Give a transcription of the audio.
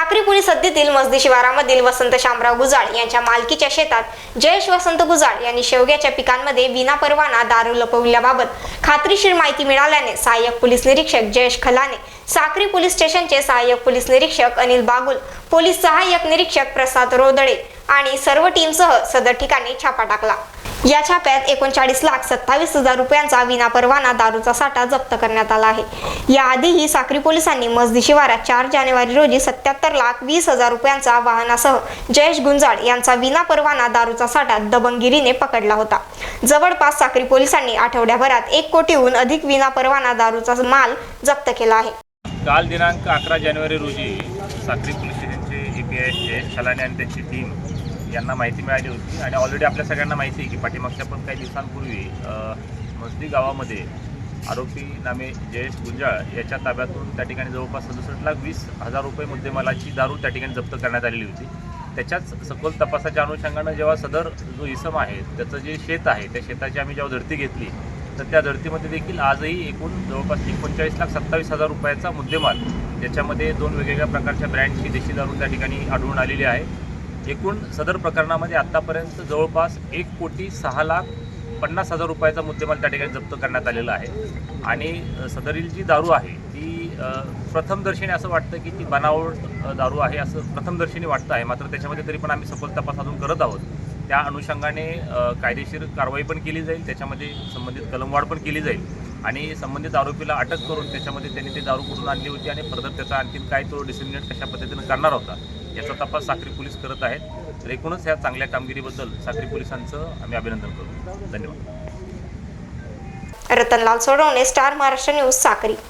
Sakri police हद्दीतील मसदी शिवारामधील वसंत शामराव गुजाळ यांच्या मालकीच्या शेतात जयेश वसंत गुजाळ यांनी शेवग्याच्या पिकांमध्ये विनापरवाना दारू लपविल्याबाबत खात्रीशीर माहिती मिळाल्याने सहाय्यक पोलीस निरीक्षक जयेश खलाने, साक्री पोलीस स्टेशनचे सहाय्यक पोलीस निरीक्षक अनिल बागुल, पोलीस सहाय्यक निरीक्षक प्रसाद रोदळे आणि सर्व टीमसह सदर ठिकाणी छापा टाकला। या छाप्यात 39,27,000 रुपयांचा विनापरवाना दारूचा साठा जप्त करण्यात आला आहे। याआधीही साक्री पोलिसांनी मसदी शिवारात 4 जानेवारी रोजी 77,20,000 रुपयांचा वाहनासह जयेश गुंजाळ यांचा विनापरवाना दारूचा साठा दबंगगिरीने पकडला होता। जवळपास साक्री पोलिसांनी आठवड्याभरात 1 कोटीहून अधिक विनापरवाना दारूचा माल जप्त केला आहे। काल दिनांक 11 जानेवारी रोजी साक्री पोलीस स्टेशनचे API जयेश खलाने आणि त्यांची टीम यांना माहिती मिळाली होती आणि ऑलरेडी आपल्या सगळ्यांना माहिती आहे की पाठीमागच्या पण काही दिवसांपूर्वी मसदी गावामध्ये आरोपी नामे जयेश गुंजाळ याच्या ताब्यातून त्या ठिकाणी जवळपास 67,20,000 रुपये मुद्देमालाची दारू त्या ठिकाणी जप्त करण्यात आलेली होती। त्याच्याच सखोल तपासाच्या अनुषंगानं जेव्हा सदर जो इसम आहे त्याचं जे शेत आहे त्या शेताची आम्ही जेव्हा झडती घेतली तर त्या झडतीमध्ये देखील आजही एकूण जवळपास 39,27,000 रुपयाचा मुद्देमाल, त्याच्यामध्ये 2 वेगवेगळ्या प्रकारच्या ब्रँडची देशी दारू त्या ठिकाणी आढळून आलेली आहे। एकूण सदर प्रकरणामध्ये आत्तापर्यंत जवळपास 1,50,50,000 रुपयाचा मुद्देमाल त्या ठिकाणी जप्त करण्यात आलेला आहे आणि सदरील जी दारू आहे ती प्रथमदर्शनी असं वाटतं की ती बनावट दारू आहे असं प्रथमदर्शनी वाटतं आहे, मात्र त्याच्यामध्ये तरी पण आम्ही सखोल तपास अजून करत आहोत। त्या अनुषंगाने कायदेशीर कारवाई पण केली जाईल, त्याच्यामध्ये संबंधित कलमवाढ पण केली जाईल आणि संबंधित आरोपीला अटक करून त्याच्यामध्ये त्यांनी ती दारू कुठून आणली होती आणि फर्दर त्याचा आणखीन काय तो डिसिमिनेट कशा पद्धतीनं करणार होता याचा तपास साक्री पोलीस करत आहेत। तर एकूणच ह्या चांगल्या कामगिरीबद्दल साक्री पोलिसांचं आम्ही अभिनंदन करतो। धन्यवाद। रतनलाल सोडवणे, स्टार महाराष्ट्र न्यूज, साक्री।